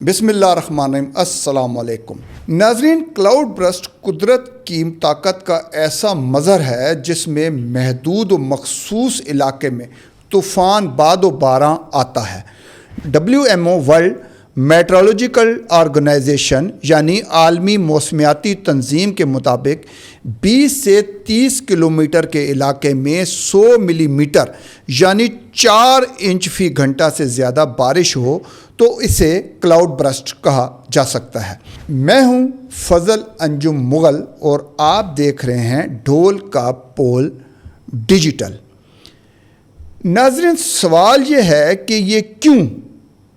बिस्मिल्लाहिर्रहमानिर्रहीम, अस्सलाम वालेकुम। नाजरीन, क्लाउड बर्स्ट कुदरत की ताकत का ऐसा मज़हर है जिसमें महदूद व मखसूस इलाके में तूफ़ान बाद व बारह आता है। WMO वर्ल्ड मेट्रोलॉजिकल ऑर्गेनाइजेशन यानी आलमी मौसमियाती तंजीम के मुताबिक 20 से 30 किलोमीटर के इलाके में 100 मिलीमीटर यानी 4 इंच फी घंटा से ज़्यादा बारिश हो तो इसे क्लाउड बर्स्ट कहा जा सकता है। मैं हूं फजल अंजुम मुगल और आप देख रहे हैं ढोल का पोल डिजिटल। नाज़रीन, सवाल ये है कि ये क्यों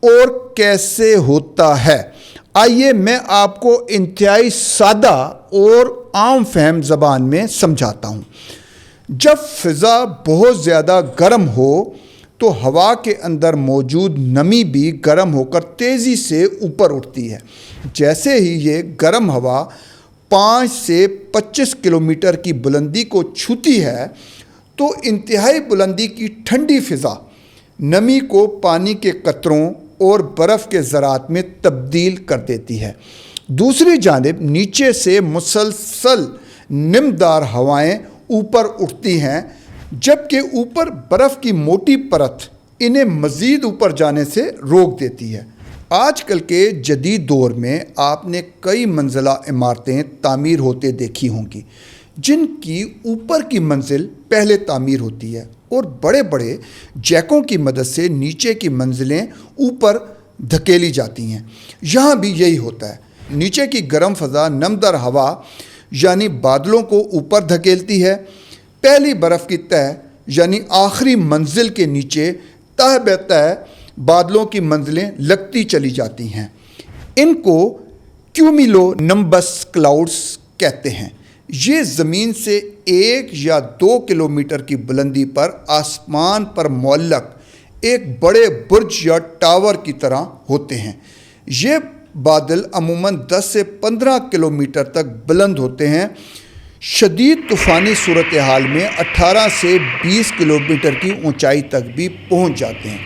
और कैसे होता है। आइए मैं आपको इंतहाई सादा और आम फहम ज़बान में समझाता हूँ। जब फ़िज़ा बहुत ज़्यादा गर्म हो तो हवा के अंदर मौजूद नमी भी गर्म होकर तेज़ी से ऊपर उठती है। जैसे ही ये गर्म हवा 5 से 25 किलोमीटर की बुलंदी को छूती है तो इंतहाई बुलंदी की ठंडी फ़िज़ा नमी को पानी के कतरों और बर्फ़ के ज़रात में तब्दील कर देती है। दूसरी जानिब नीचे से मुसलसल नमदार हवाएं ऊपर उठती हैं, जबकि ऊपर बर्फ़ की मोटी परत इन्हें मज़ीद ऊपर जाने से रोक देती है। आजकल के जदीद दौर में आपने कई मंजिला इमारतें तामीर होते देखी होंगी जिनकी ऊपर की मंजिल पहले तामीर होती है और बड़े बड़े जैकों की मदद से नीचे की मंजिलें ऊपर धकेली जाती हैं। यहाँ भी यही होता है। नीचे की गर्म फ़ज़ा नमदार हवा यानी बादलों को ऊपर धकेलती है। पहली बर्फ़ की तह यानी आखिरी मंजिल के नीचे तह बेतह बादलों की मंजिलें लगती चली जाती हैं। इनको क्यूमिलो नम्बस क्लाउड्स कहते हैं। ये ज़मीन से 1 या 2 किलोमीटर की बुलंदी पर आसमान पर मुअल्लक एक बड़े बुर्ज या टावर की तरह होते हैं। ये बादल अमूमन 10 से 15 किलोमीटर तक बुलंद होते हैं। शदीद तूफ़ानी सूरत हाल में 18 से 20 किलोमीटर की ऊंचाई तक भी पहुंच जाते हैं।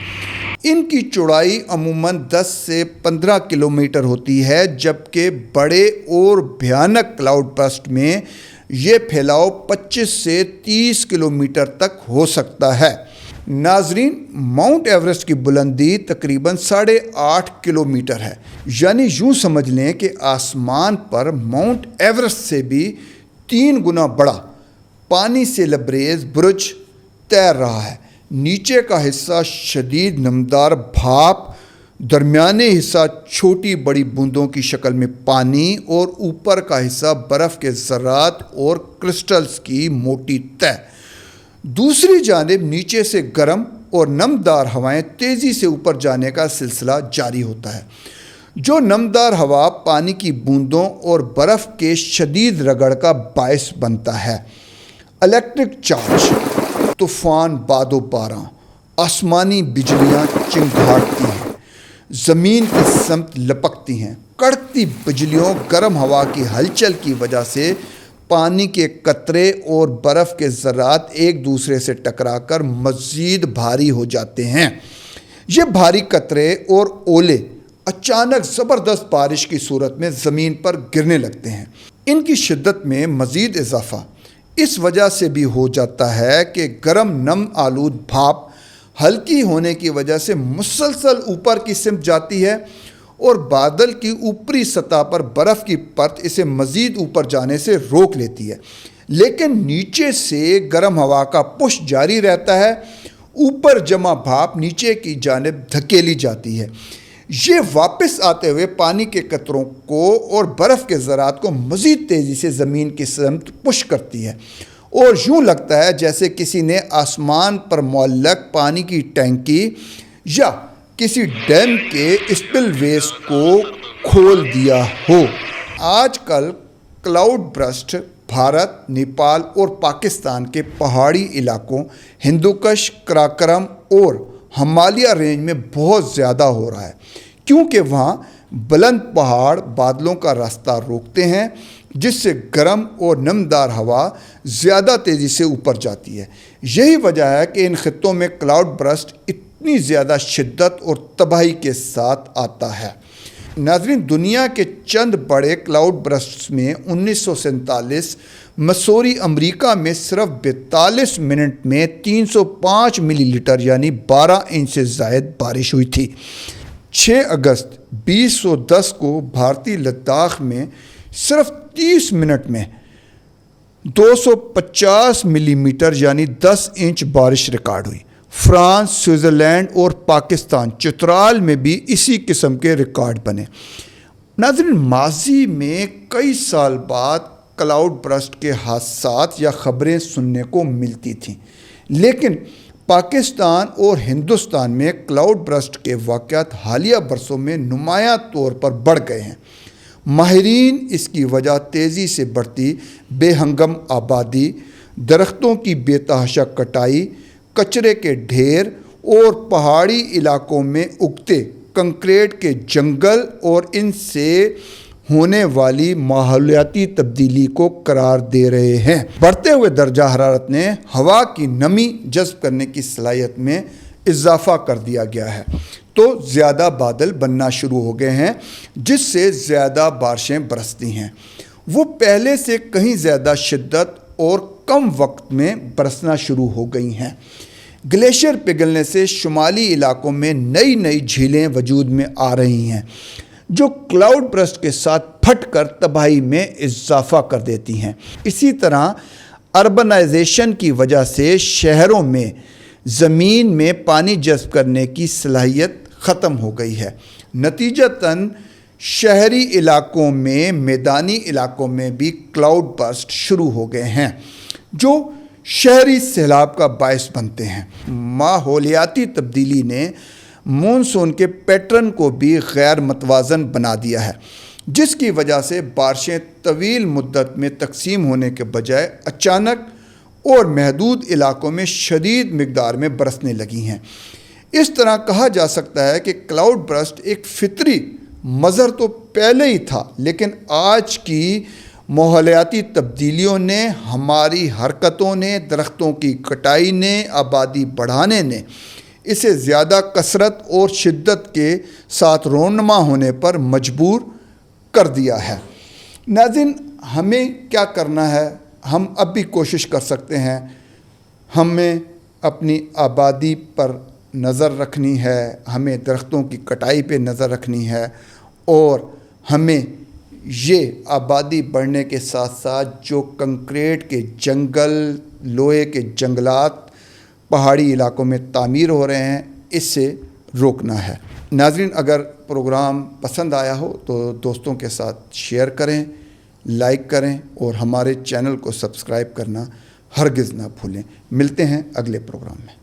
इनकी चौड़ाई अमूमन 10 से 15 किलोमीटर होती है, जबकि बड़े और भयानक क्लाउड बर्स्ट में ये फैलाव 25 से 30 किलोमीटर तक हो सकता है। नाजरीन, माउंट एवरेस्ट की बुलंदी तकरीबन 8.5 किलोमीटर है, यानी यूँ समझ लें कि आसमान पर माउंट एवरेस्ट से भी 3 गुना बड़ा पानी से लबरेज बुर्ज तैर रहा है। नीचे का हिस्सा शदीद नमदार भाप, दरमियाने हिस्सा छोटी बड़ी बूंदों की शक्ल में पानी और ऊपर का हिस्सा बर्फ़ के ज़रात और क्रिस्टल्स की मोटी तह। दूसरी जानिब नीचे से गर्म और नमदार हवाएं तेज़ी से ऊपर जाने का सिलसिला जारी होता है। जो नमदार हवा पानी की बूंदों और बर्फ़ के शदीद रगड़ का बायस बनता है। इलेक्ट्रिक चार्ज, तूफ़ान बादो बारह, आसमानी बिजलियाँ चिंगाड़ती हैं, ज़मीन की समत लपकती हैं। कड़कती बिजलियों गर्म हवा की हलचल की वजह से पानी के कतरे और बर्फ़ के ज़रात एक दूसरे से टकराकर मज़ीद भारी हो जाते हैं। ये भारी कतरे और ओले अचानक ज़बरदस्त बारिश की सूरत में ज़मीन पर गिरने लगते हैं। इनकी शिद्दत में मज़ीद इजाफ़ा इस वजह से भी हो जाता है कि गर्म नम आलूद भाप हल्की होने की वजह से मुसलसल ऊपर की सिमत जाती है और बादल की ऊपरी सतह पर बर्फ़ की परत इसे मज़ीद ऊपर जाने से रोक लेती है। लेकिन नीचे से गर्म हवा का पुश जारी रहता है। ऊपर जमा भाप नीचे की जानिब धकेली जाती है। ये वापस आते हुए पानी के कतरों को और बर्फ़ के ज़रात को मज़ीद तेज़ी से ज़मीन की समत पुश करती है और यूँ लगता है जैसे किसी ने आसमान पर मुअल्लक पानी की टैंकी या किसी डैम के स्पिलवेज को खोल दिया हो। आजकल क्लाउड बर्स्ट भारत, नेपाल और पाकिस्तान के पहाड़ी इलाकों हिंदुकुश, कराकरम और हिमालय रेंज में बहुत ज़्यादा हो रहा है, क्योंकि वहाँ बुलंद पहाड़ बादलों का रास्ता रोकते हैं, जिससे गर्म और नमदार हवा ज़्यादा तेज़ी से ऊपर जाती है। यही वजह है कि इन खित्तों में क्लाउड बर्स्ट इतनी ज़्यादा शिद्दत और तबाही के साथ आता है। नाज़रीन, दुनिया के चंद बड़े क्लाउड बर्स्ट्स में 1947 मसूरी अमेरिका में सिर्फ 42 मिनट में 305 मिलीलीटर यानी 12 इंच से ज़ायद बारिश हुई थी। 6 अगस्त 2010 को भारतीय लद्दाख में सिर्फ 30 मिनट में 250 मिलीमीटर यानी 10 इंच बारिश रिकॉर्ड हुई। फ्रांस, स्विट्ज़रलैंड और पाकिस्तान चित्राल में भी इसी किस्म के रिकॉर्ड बने। नाज़रीन, माजी में कई साल बाद क्लाउड बर्स्ट के हादसात या ख़बरें सुनने को मिलती थीं, लेकिन पाकिस्तान और हिंदुस्तान में क्लाउड बर्स्ट के वाक़यात हालिया बरसों में नुमायां तौर पर बढ़ गए हैं। माहिरीन इसकी वजह तेज़ी से बढ़ती बेहंगम आबादी, दरख्तों की बेतहाशा कटाई, कचरे के ढेर और पहाड़ी इलाकों में उगते कंक्रीट के जंगल और इनसे होने वाली माहौलियाती तब्दीली को करार दे रहे हैं। बढ़ते हुए दर्जा हरारत ने हवा की नमी जज़्ब करने की सलाहियत में इजाफा कर दिया गया है, तो ज़्यादा बादल बनना शुरू हो गए हैं, जिससे ज़्यादा बारिशें बरसती हैं। वो पहले से कहीं ज़्यादा शिद्दत और कम वक्त में बरसना शुरू हो गई हैं। ग्लेशियर पिघलने से शुमाली इलाकों में नई नई झीलें वजूद में आ रही हैं, जो क्लाउड बर्स्ट के साथ फटकर तबाही में इजाफा कर देती हैं। इसी तरह अर्बनाइजेशन की वजह से शहरों में ज़मीन में पानी जज़्ब करने की सलाहियत ख़त्म हो गई है। नतीजतन शहरी इलाकों में मैदानी इलाकों में भी क्लाउड बर्स्ट शुरू हो गए हैं, जो शहरी सैलाब का बायस बनते हैं। माहौलियाती तब्दीली ने मानसून के पैटर्न को भी गैर मतवाज़न बना दिया है, जिसकी वजह से बारिशें तवील मुद्दत में तकसीम होने के बजाय अचानक और महदूद इलाकों में शदीद मिक़दार में बरसने लगी हैं। इस तरह कहा जा सकता है कि क्लाउड बर्स्ट एक फितरी मज़र तो पहले ही था, लेकिन आज की माहौलियाती तब्दीलियों ने, हमारी हरकतों ने, दरख्तों की कटाई ने, आबादी बढ़ाने ने इसे ज़्यादा कसरत और शिद्दत के साथ रोनमा होने पर मजबूर कर दिया है। नाज़रीन, हमें क्या करना है? हम अब भी कोशिश कर सकते हैं। हमें अपनी आबादी पर नज़र रखनी है, हमें दरख्तों की कटाई पे नज़र रखनी है, और हमें ये आबादी बढ़ने के साथ साथ जो कंक्रीट के जंगल, लोहे के जंगलात पहाड़ी इलाकों में तामीर हो रहे हैं, इससे रोकना है। नाज़रीन, अगर प्रोग्राम पसंद आया हो तो दोस्तों के साथ शेयर करें, लाइक करें और हमारे चैनल को सब्सक्राइब करना हरगिज़ ना भूलें। मिलते हैं अगले प्रोग्राम में।